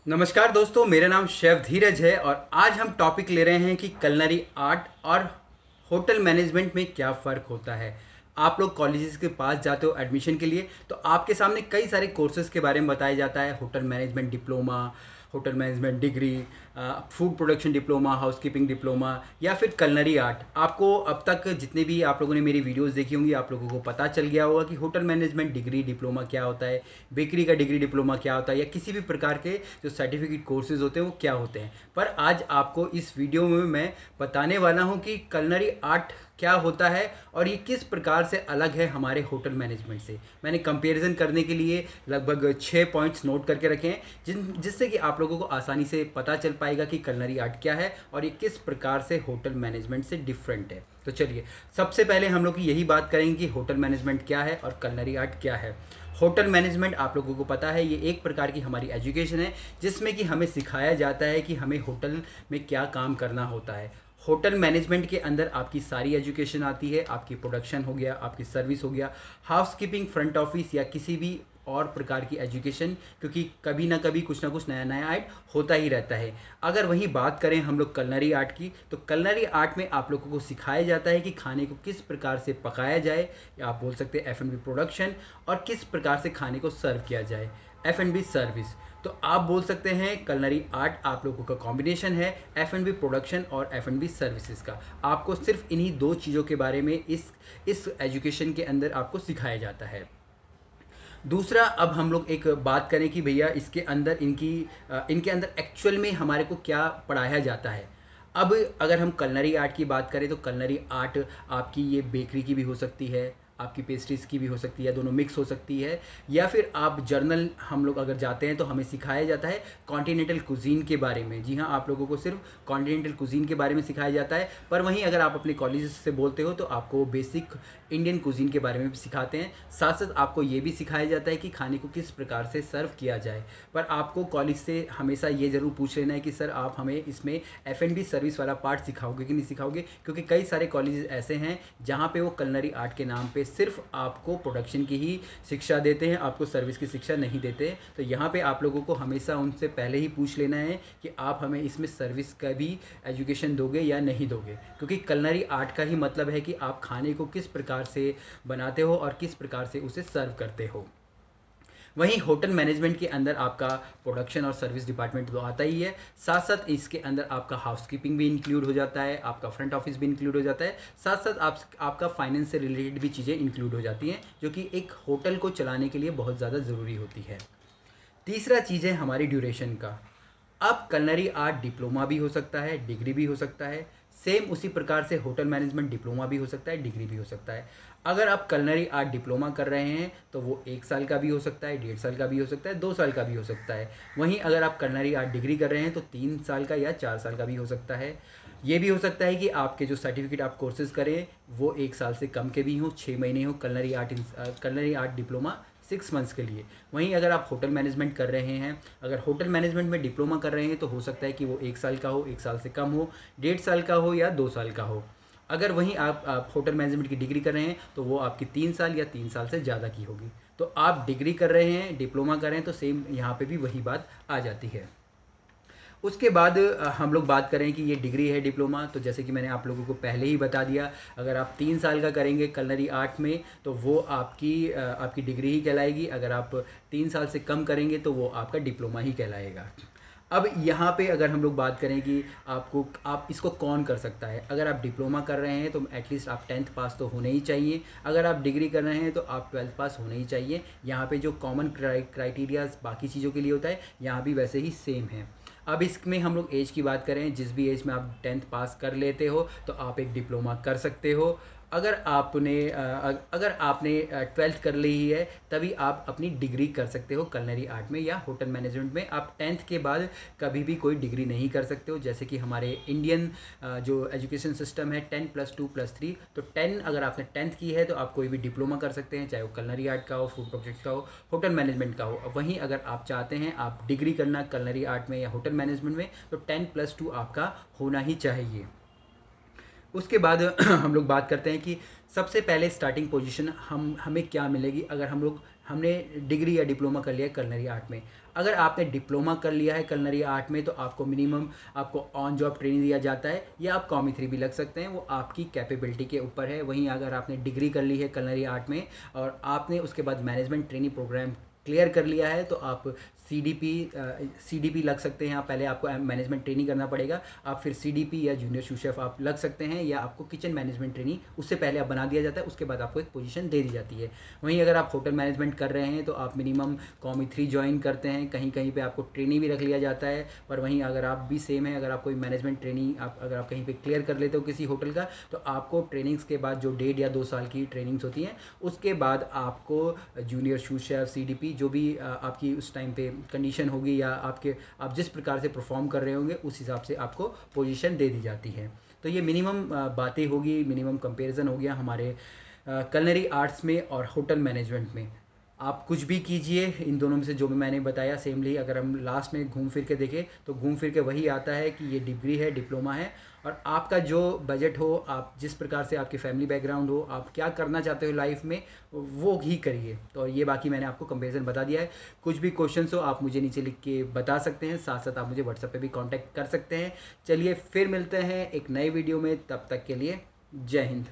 नमस्कार दोस्तों, मेरा नाम शेफ धीरज है और आज हम टॉपिक ले रहे हैं कि कलनरी आर्ट और होटल मैनेजमेंट में क्या फ़र्क होता है। आप लोग कॉलेजेस के पास जाते हो एडमिशन के लिए, तो आपके सामने कई सारे कोर्सेज़ के बारे में बताया जाता है। Hotel management diploma, hotel management degree, food production diploma, housekeeping diploma या फिर कलनरी आर्ट। आपको अब तक जितने भी आप लोगों ने मेरी वीडियोस देखी होंगी, आप लोगों को पता चल गया होगा कि होटल मैनेजमेंट डिग्री डिप्लोमा क्या होता है, बेकरी का डिग्री डिप्लोमा क्या होता है, या किसी भी प्रकार के जो सर्टिफिकेट कोर्सेज होते हैं वो क्या होते हैं। पर आज आपको इस वीडियो में मैं बताने वाला हूँ कि कलनरी आर्ट क्या होता है और ये किस प्रकार से अलग है हमारे होटल मैनेजमेंट से। मैंने कंपैरिजन करने के लिए लगभग 6 पॉइंट्स नोट करके रखे हैं जिससे कि आप लोगों को आसानी से पता चल पाएगा कि कलनरी आर्ट क्या है और ये किस प्रकार से होटल मैनेजमेंट से डिफरेंट है। तो चलिए, सबसे पहले हम लोग यही बात करेंगे कि होटल मैनेजमेंट क्या है और कलनरी आर्ट क्या है। होटल मैनेजमेंट आप लोगों को पता है, ये एक प्रकार की हमारी एजुकेशन है जिसमें कि हमें सिखाया जाता है कि हमें होटल में क्या काम करना होता है। होटल मैनेजमेंट के अंदर आपकी सारी एजुकेशन आती है, आपकी प्रोडक्शन हो गया, आपकी सर्विस हो गया, हाउसकीपिंग, फ्रंट ऑफिस या किसी भी और प्रकार की एजुकेशन, क्योंकि कभी ना कभी कुछ ना कुछ नया नया ऐड होता ही रहता है। अगर वहीं बात करें हम लोग कलनरी आर्ट की, तो कलनरी आर्ट में आप लोगों को सिखाया जाता है कि खाने को किस प्रकार से पकाया जाए, या आप बोल सकते हैं F&B प्रोडक्शन, और किस प्रकार से खाने को सर्व किया जाए, F&B सर्विस। तो आप बोल सकते हैं कलनरी आर्ट आप लोगों का कॉम्बिनेशन है F&B प्रोडक्शन और F&B सर्विसेज का। आपको सिर्फ इन्हीं दो चीज़ों के बारे में इस एजुकेशन के अंदर आपको सिखाया जाता है। दूसरा, अब हम लोग एक बात करें कि भैया इसके अंदर इनके अंदर एक्चुअल में हमारे को क्या पढ़ाया जाता है। अब अगर हम कलनरी आर्ट की बात करें तो कलनरी आर्ट आपकी ये बेकरी की भी हो सकती है, आपकी पेस्ट्रीज़ की भी हो सकती है, दोनों मिक्स हो सकती है। या फिर आप जर्नल हम लोग अगर जाते हैं तो हमें सिखाया जाता है कॉन्टिनेंटल कुजीन के बारे में। जी हाँ, आप लोगों को सिर्फ कॉन्टिनेंटल कुजीन के बारे में सिखाया जाता है। पर वहीं अगर आप अपने कॉलेज से बोलते हो तो आपको बेसिक इंडियन कुजीन के बारे में भी सिखाते हैं। साथ साथ आपको ये भी सिखाया जाता है कि खाने को किस प्रकार से सर्व किया जाए। पर आपको कॉलेज से हमेशा ये ज़रूर पूछ लेना है कि सर आप हमें इसमें F&B सर्विस वाला पार्ट सिखाओगे कि नहीं सिखाओगे, क्योंकि कई सारे कॉलेजेस ऐसे हैं जहाँ पे वो कलनरी आर्ट के नाम पे सिर्फ आपको प्रोडक्शन की ही शिक्षा देते हैं, आपको सर्विस की शिक्षा नहीं देते। तो यहाँ पे आप लोगों को हमेशा उनसे पहले ही पूछ लेना है कि आप हमें इसमें सर्विस का भी एजुकेशन दोगे या नहीं दोगे, क्योंकि कलनरी आर्ट का ही मतलब है कि आप खाने को किस प्रकार से बनाते हो और किस प्रकार से उसे सर्व करते हो। वहीं होटल मैनेजमेंट के अंदर आपका प्रोडक्शन और सर्विस डिपार्टमेंट तो आता ही है, साथ साथ इसके अंदर आपका हाउसकीपिंग भी इंक्लूड हो जाता है, आपका फ्रंट ऑफिस भी इंक्लूड हो जाता है, साथ साथ आपका फाइनेंस से रिलेटेड भी चीज़ें इंक्लूड हो जाती हैं, जो कि एक होटल को चलाने के लिए बहुत ज़्यादा ज़रूरी होती है। तीसरा चीज़ है हमारी ड्यूरेशन का। अब कलनरी आर्ट डिप्लोमा भी हो सकता है, डिग्री भी हो सकता है। सेम उसी प्रकार से होटल मैनेजमेंट डिप्लोमा भी हो सकता है, डिग्री भी हो सकता है। अगर आप कलनरी आर्ट डिप्लोमा कर रहे हैं तो वो 1 साल का भी हो सकता है, 1.5 साल का भी हो सकता है, 2 साल का भी हो सकता है। वहीं अगर आप कलनरी आर्ट डिग्री कर रहे हैं तो 3 साल का या 4 साल का भी हो सकता है। ये भी हो सकता है कि आपके जो सर्टिफिकेट आप कोर्सेज करें वो 1 साल से कम के भी हों, 6 महीने हो। कलनरी आर्ट डिप्लोमा 6 मंथ्स के लिए। वहीं अगर आप होटल मैनेजमेंट कर रहे हैं, अगर होटल मैनेजमेंट में डिप्लोमा कर रहे हैं तो हो सकता है कि वो 1 साल का हो, 1 साल से कम हो, 1.5 साल का हो या 2 साल का हो। अगर वहीं आप होटल मैनेजमेंट की डिग्री कर रहे हैं तो वो आपकी 3 साल या 3 साल से ज़्यादा की होगी। तो आप डिग्री कर रहे हैं, डिप्लोमा कर रहे हैं, तो सेम यहाँ पे भी वही बात आ जाती है। उसके बाद हम लोग बात करें कि ये डिग्री है डिप्लोमा, तो जैसे कि मैंने आप लोगों को पहले ही बता दिया, अगर आप 3 साल का करेंगे कलनरी आर्ट में तो वो आपकी डिग्री ही कहलाएगी। अगर आप 3 साल से कम करेंगे तो वो आपका डिप्लोमा ही कहलाएगा। अब यहाँ पे अगर हम लोग बात करें कि आप इसको कौन कर सकता है। अगर आप डिप्लोमा कर रहे हैं तो एटलीस्ट आप 10th पास तो होने ही चाहिए। अगर आप डिग्री कर रहे हैं तो आप 12th पास होने ही चाहिए। यहाँ पे जो कॉमन क्राइटेरियाज बाकी चीज़ों के लिए होता है, यहाँ भी वैसे ही सेम है। अब इसमें हम लोग एज की बात करें, जिस भी एज में आप 10th पास कर लेते हो तो आप एक डिप्लोमा कर सकते हो। अगर आपने 12th कर ली है तभी आप अपनी डिग्री कर सकते हो कलनरी आर्ट में या होटल मैनेजमेंट में। आप 10th के बाद कभी भी कोई डिग्री नहीं कर सकते हो, जैसे कि हमारे इंडियन जो एजुकेशन सिस्टम है 10+2+3। तो 10 अगर आपने 10th की है तो आप कोई भी डिप्लोमा कर सकते हैं, चाहे वो कलनरी आर्ट का हो, फूड प्रोजेक्ट का हो, होटल मैनेजमेंट का हो। वहीं अगर आप चाहते हैं आप डिग्री करना कलनरी आर्ट में या होटल मैनेजमेंट में तो 10+2 आपका होना ही चाहिए। उसके बाद हम लोग बात करते हैं कि सबसे पहले स्टार्टिंग पोजीशन हमें क्या मिलेगी अगर हम लोग हमने डिग्री या डिप्लोमा कर लिया है कलनरी आर्ट में। अगर आपने डिप्लोमा कर लिया है कलनरी आर्ट में तो आपको मिनिमम आपको ऑन जॉब ट्रेनिंग दिया जाता है, या आप कॉमी 3 भी लग सकते हैं, वो आपकी कैपेबिलिटी के ऊपर है। वहीं अगर आपने डिग्री कर ली है कलनरी आर्ट में और आपने उसके बाद मैनेजमेंट ट्रेनिंग प्रोग्राम क्लियर कर लिया है तो आप सीडीपी लग सकते हैं। आप पहले आपको मैनेजमेंट ट्रेनिंग करना पड़ेगा, आप फिर सीडीपी या जूनियर सूस शेफ आप लग सकते हैं, या आपको किचन मैनेजमेंट ट्रेनिंग उससे पहले आप बना दिया जाता है, उसके बाद आपको एक पोजीशन दे दी जाती है। वहीं अगर आप होटल मैनेजमेंट कर रहे हैं तो आप मिनिमम कॉमी 3 ज्वाइन करते हैं, कहीं कहीं पे आपको ट्रेनिंग भी रख लिया जाता है। पर वहीं अगर आप भी सेम है, अगर आप कोई मैनेजमेंट ट्रेनिंग अगर आप कहीं पर क्लियर कर लेते हो किसी होटल का, तो आपको ट्रेनिंग्स के बाद जो 1.5 या 2 साल की ट्रेनिंग्स होती हैं उसके बाद आपको जूनियर सूस शेफ सीडीपी जो भी आपकी उस टाइम पे कंडीशन होगी या आप जिस प्रकार से परफॉर्म कर रहे होंगे उस हिसाब से आपको पोजीशन दे दी जाती है। तो ये मिनिमम बातें होगी, मिनिमम कंपैरिजन हो गया हमारे कलनरी आर्ट्स में और होटल मैनेजमेंट में। आप कुछ भी कीजिए, इन दोनों में से जो भी मैंने बताया सेमली अगर हम लास्ट में घूम फिर के देखें तो घूम फिर के वही आता है कि ये डिग्री है, डिप्लोमा है, और आपका जो बजट हो, आप जिस प्रकार से आपकी फैमिली बैकग्राउंड हो, आप क्या करना चाहते हो लाइफ में वो ही करिए। तो ये बाकी मैंने आपको कंपैरिजन बता दिया है। कुछ भी क्वेश्चंस हो आप मुझे नीचे लिख के बता सकते हैं, साथ साथ आप मुझे व्हाट्सएप पे भी कांटेक्ट कर सकते हैं। चलिए फिर मिलते हैं एक नए वीडियो में, तब तक के लिए जय हिंद।